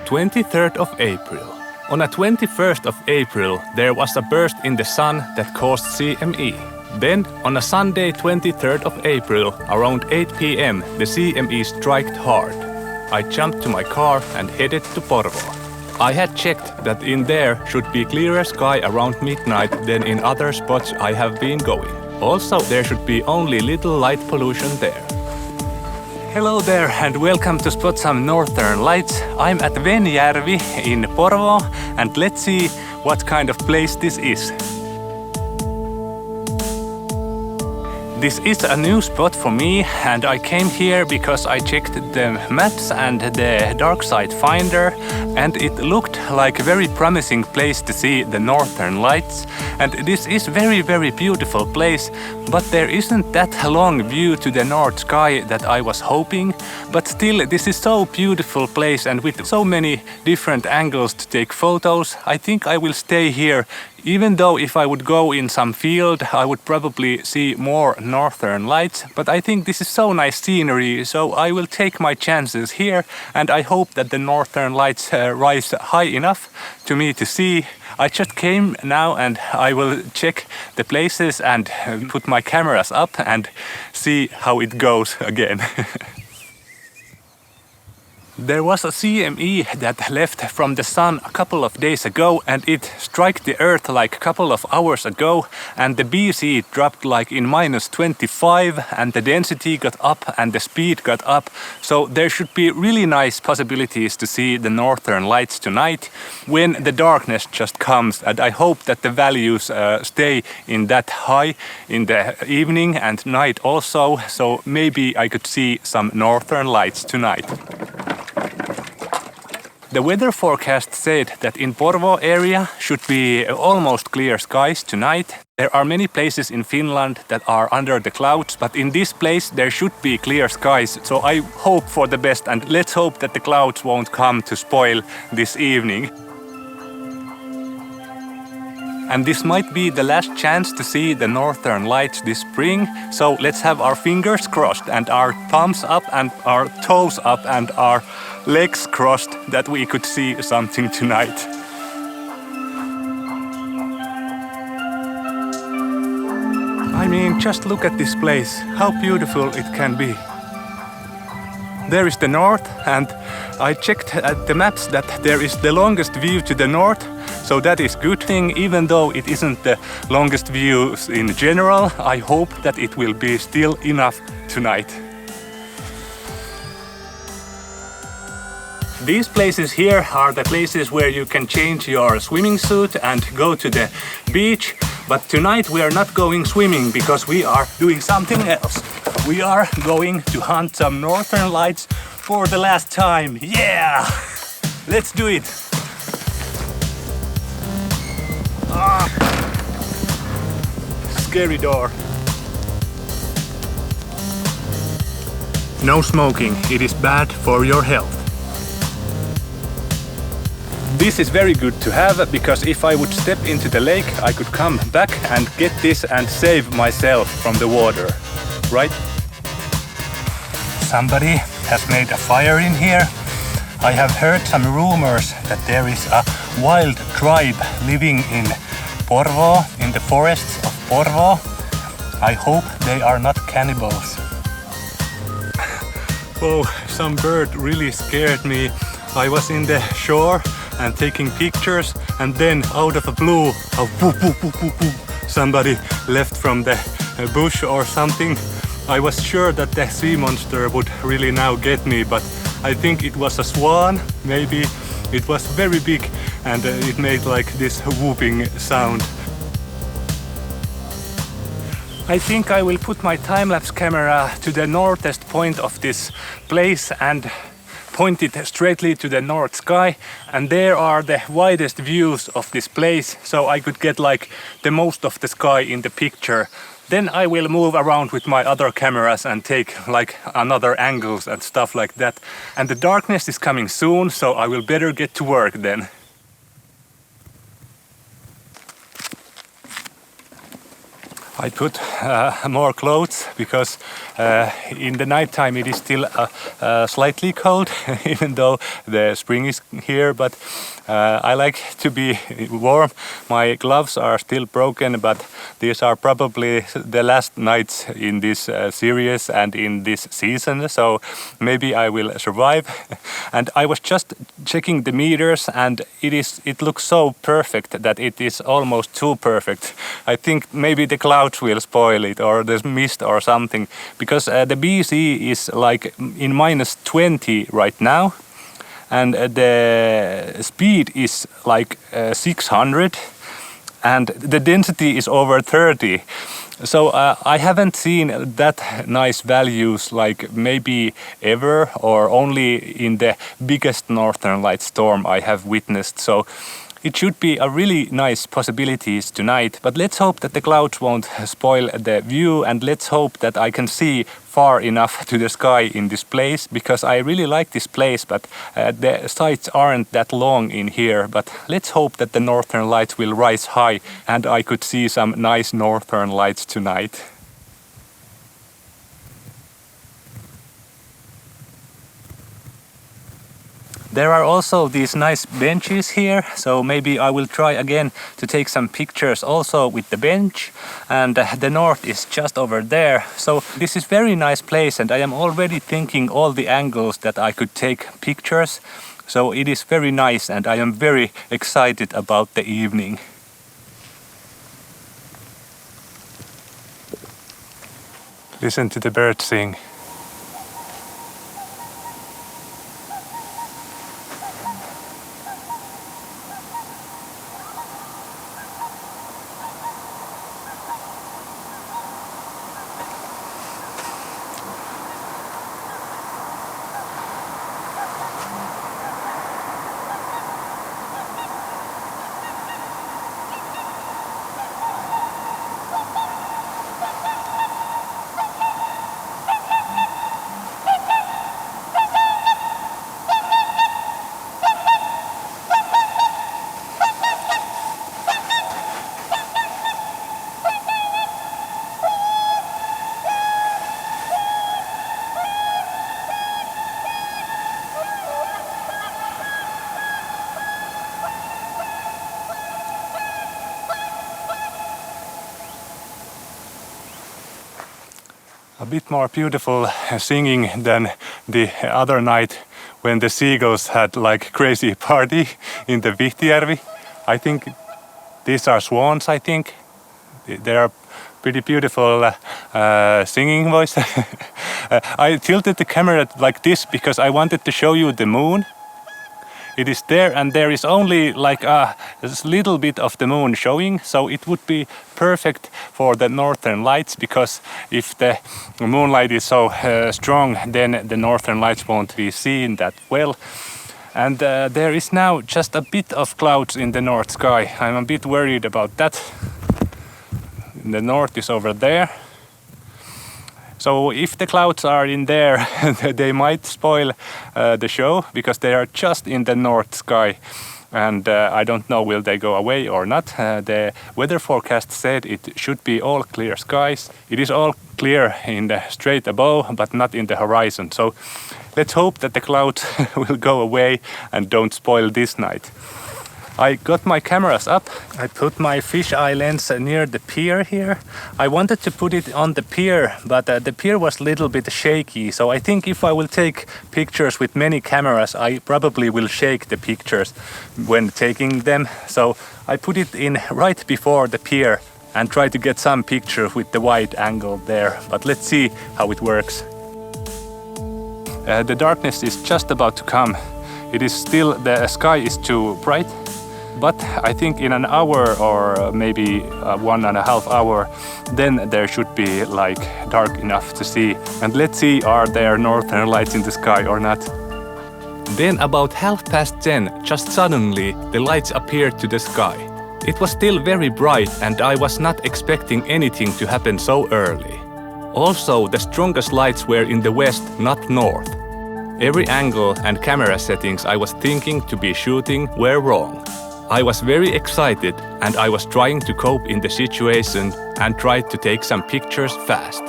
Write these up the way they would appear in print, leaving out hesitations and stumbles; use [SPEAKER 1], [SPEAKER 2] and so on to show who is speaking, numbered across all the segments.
[SPEAKER 1] 23rd of April. On a 21st of April, there was a burst in the sun that caused CME. Then, on a Sunday 23rd of April, around 8 p.m., the CME struck hard. I jumped to my car and headed to Porvoo. I had checked that in there should be clearer sky around midnight than in other spots I have been going. Also, there should be only little light pollution there. Hello there and welcome to spot some northern lights. I'm at Venjarvi in Porvoo and let's see what kind of place this is. This is a new spot for me and I came here because I checked the maps and the dark side finder and it looked like a very promising place to see the northern lights. And this is very beautiful place, but there isn't that long view to the north sky that I was hoping. But still, this is so beautiful place and with so many different angles to take photos, I think I will stay here. Even though if I would go in some field, I would probably see more northern lights. But I think this is so nice scenery, so I will take my chances here. And I hope that the northern lights rise high enough to me to see. I just came now and I will check the places and put my cameras up and see how it goes again. There was a CME that left from the sun a couple of days ago and it struck the earth like a couple of hours ago and the BC dropped like in -25 and the density got up and the speed got up. So there should be really nice possibilities to see the northern lights tonight when the darkness just comes, and I hope that the values stay in that high in the evening and night also, so maybe I could see some northern lights tonight. The weather forecast said that in Porvoo area should be almost clear skies tonight. There are many places in Finland that are under the clouds, but in this place there should be clear skies, so I hope for the best and let's hope that the clouds won't come to spoil this evening. And this might be the last chance to see the northern lights this spring, so let's have our fingers crossed and our thumbs up and our toes up and our legs crossed that we could see something tonight. I mean, just look at this place, how beautiful it can be. There is the north and I checked at the maps that there is the longest view to the north, so that is good thing, even though it isn't the longest views in general. I hope that it will be still enough tonight. These places here are the places where you can change your swimming suit and go to the beach. But tonight we are not going swimming because we are doing something else. We are going to hunt some northern lights for the last time. Yeah! Let's do it! Scary door. No smoking, it is bad for your health. This is very good to have because if I would step into the lake, I could come back and get this and save myself from the water, right? Somebody has made a fire in here. I have heard some rumors that there is a wild tribe living in Porvoo, in the forests of Porvoo. I hope they are not cannibals. Oh, some bird really scared me. I was in the shore and taking pictures and then out of the blue, somebody left from the bush or something. I was sure that the sea monster would really now get me, but I think it was a swan, maybe. It was very big and it made like this whooping sound. I think I will put my time-lapse camera to the northest point of this place and point it straightly to the north sky, and there are the widest views of this place, so I could get like the most of the sky in the picture. Then I will move around with my other cameras and take like another angles and stuff like that. And the darkness is coming soon, so I will better get to work then. I put more clothes because in the nighttime it is still slightly cold, even though the spring is here, but I like to be warm. My gloves are still broken, but these are probably the last nights in this series and in this season, so maybe I will survive. And I was just checking the meters, and it looks so perfect that it is almost too perfect. I think maybe the clouds will spoil it, or there's mist or something, because the BC is like in -20 right now, and the speed is like 600, and the density is over 30. So I haven't seen that nice values like maybe ever, or only in the biggest northern light storm I have witnessed. So it should be a really nice possibilities tonight, but let's hope that the clouds won't spoil the view, and let's hope that I can see far enough to the sky in this place, because I really like this place, but the sights aren't that long in here. But let's hope that the northern lights will rise high and I could see some nice northern lights tonight. There are also these nice benches here, so maybe I will try again to take some pictures also with the bench. And the north is just over there. So this is very nice place, and I am already thinking all the angles that I could take pictures. So it is very nice, and I am very excited about the evening. Listen to the birds sing. A bit more beautiful singing than the other night when the seagulls had like crazy party in the Venjarvi. I think these are swans, I think. They are pretty beautiful singing voice. I tilted the camera like this because I wanted to show you the moon. It is there, and there is only like a little bit of the moon showing, so it would be perfect for the northern lights, because if the moonlight is so strong, then the northern lights won't be seen that well. And there is now just a bit of clouds in the north sky. I'm a bit worried about that. The north is over there. So if the clouds are in there, they might spoil the show, because they are just in the north sky. And I don't know, will they go away or not. The weather forecast said it should be all clear skies. It is all clear in the straight above, but not in the horizon. So let's hope that the clouds will go away and don't spoil this night. I got my cameras up. I put my fisheye lens near the pier here. I wanted to put it on the pier, but the pier was a little bit shaky. So I think if I will take pictures with many cameras, I probably will shake the pictures when taking them. So I put it in right before the pier and try to get some picture with the wide angle there. But let's see how it works. The darkness is just about to come. It is still, the sky is too bright. But I think in an hour or maybe 1.5 hours, then there should be like dark enough to see. And let's see, are there northern lights in the sky or not? Then about 10:30, just suddenly the lights appeared to the sky. It was still very bright, and I was not expecting anything to happen so early. Also, the strongest lights were in the west, not north. Every angle and camera settings I was thinking to be shooting were wrong. I was very excited and I was trying to cope in the situation and tried to take some pictures fast.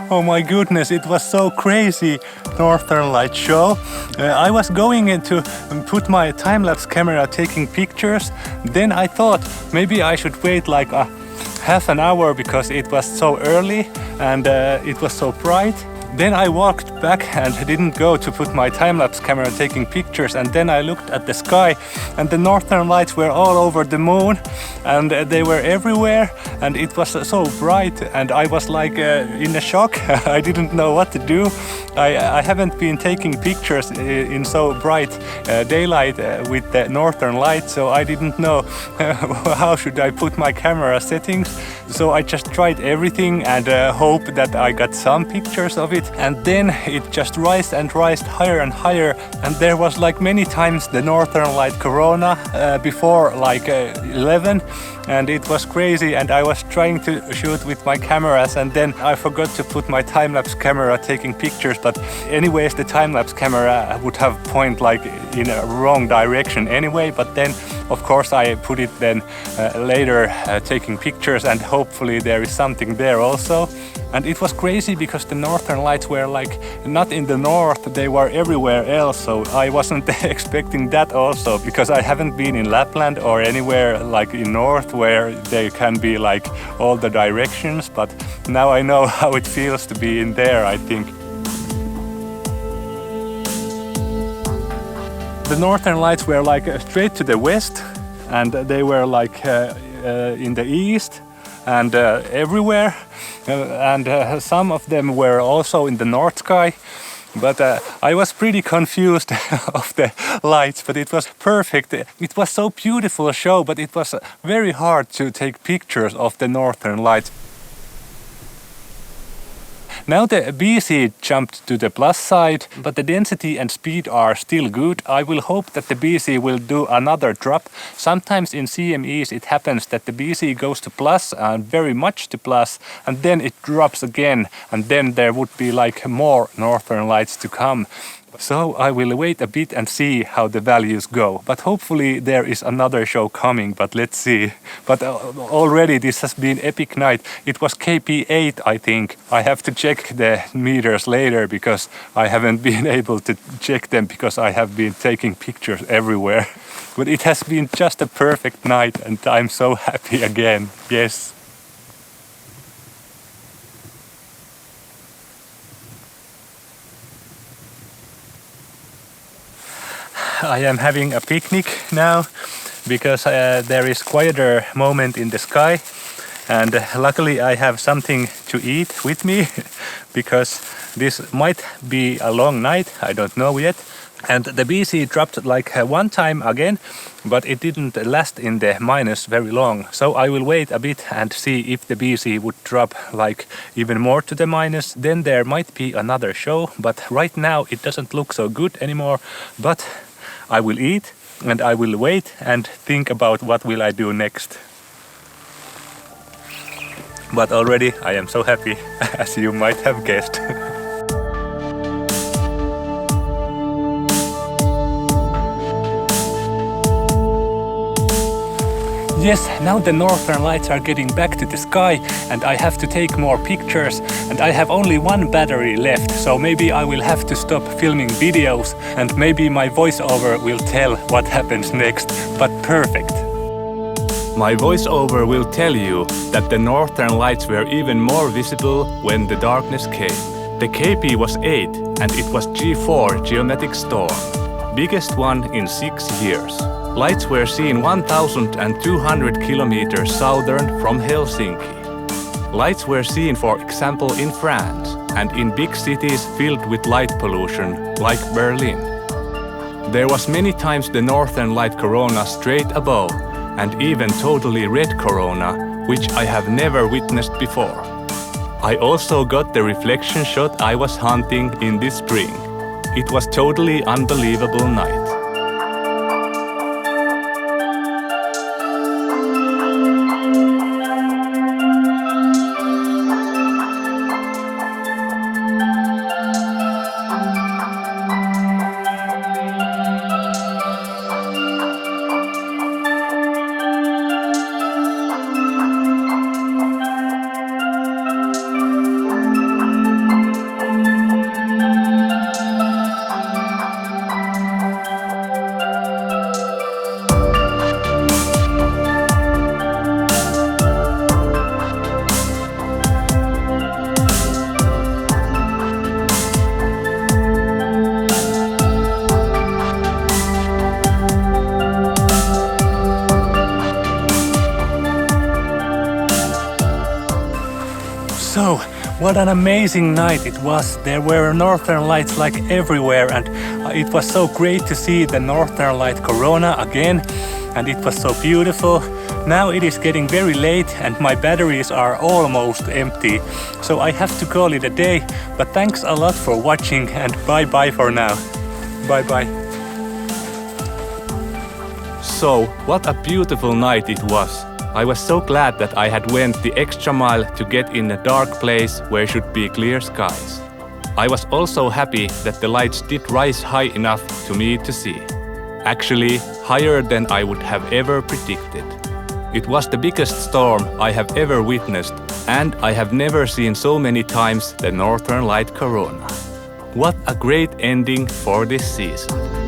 [SPEAKER 1] Oh my goodness, it was so crazy Northern Light show. I was going in to put my time-lapse camera taking pictures. Then I thought maybe I should wait like a half an hour because it was so early and it was so bright. Then I walked back and didn't go to put my time-lapse camera taking pictures, and then I looked at the sky and the northern lights were all over the moon and they were everywhere and it was so bright and I was like in a shock. I didn't know what to do. I haven't been taking pictures in so bright daylight with the northern lights, so I didn't know how should I put my camera settings. So I just tried everything and hoped that I got some pictures of it, and then it just rised and rised higher and higher, and there was like many times the northern light corona before like 11, and it was crazy, and I was trying to shoot with my cameras and then I forgot to put my time-lapse camera taking pictures, but anyways the time-lapse camera would have point like in a wrong direction anyway, but then of course I put it then later taking pictures and hopefully there is something there also. And it was crazy because the northern lights were like not in the north, they were everywhere else, so I wasn't expecting that also, because I haven't been in Lapland or anywhere like in north where they can be like all the directions, but now I know how it feels to be in there, I think. The northern lights were like straight to the west, and they were like in the east and everywhere, and some of them were also in the north sky, but I was pretty confused of the lights, but it was perfect. It was so beautiful show, but it was very hard to take pictures of the northern lights. Now the BC jumped to the plus side, but the density and speed are still good. I will hope that the BC will do another drop. Sometimes in CMEs it happens that the BC goes to plus and very much to plus, and then it drops again, and then there would be like more northern lights to come. So I will wait a bit and see how the values go. But hopefully there is another show coming, but let's see. But already this has been epic night. It was KP8, I think. I have to check the meters later because I haven't been able to check them because I have been taking pictures everywhere. But it has been just a perfect night and I'm so happy again. Yes. I am having a picnic now because there is quieter moment in the sky, and luckily I have something to eat with me because this might be a long night, I don't know yet. And the BC dropped like one time again, but it didn't last in the minus very long. So I will wait a bit and see if the BC would drop like even more to the minus. Then there might be another show, but right now it doesn't look so good anymore. But I will eat and I will wait and think about what will I do next. But already I am so happy, as you might have guessed. Yes, now the northern lights are getting back to the sky and I have to take more pictures, and I have only one battery left, so maybe I will have to stop filming videos and maybe my voiceover will tell what happens next, but perfect. My voiceover will tell you that the northern lights were even more visible when the darkness came. The KP was 8 and it was G4 geometric storm, biggest one in 6 years. Lights were seen 1,200 kilometers southern from Helsinki. Lights were seen, for example, in France and in big cities filled with light pollution, like Berlin. There was many times the northern light corona straight above, and even totally red corona, which I have never witnessed before. I also got the reflection shot I was hunting in this spring. It was totally unbelievable night.
[SPEAKER 2] So, what an amazing night it was. There were northern lights like everywhere, and it was so great to see the northern light corona again, and it was so beautiful. Now it is getting very late and my batteries are almost empty, so I have to call it a day, but thanks a lot for watching and bye bye for now. Bye bye.
[SPEAKER 1] So, what a beautiful night it was. I was so glad that I had went the extra mile to get in a dark place where should be clear skies. I was also happy that the lights did rise high enough to me to see. Actually, higher than I would have ever predicted. It was the biggest storm I have ever witnessed, and I have never seen so many times the Northern Light Corona. What a great ending for this season.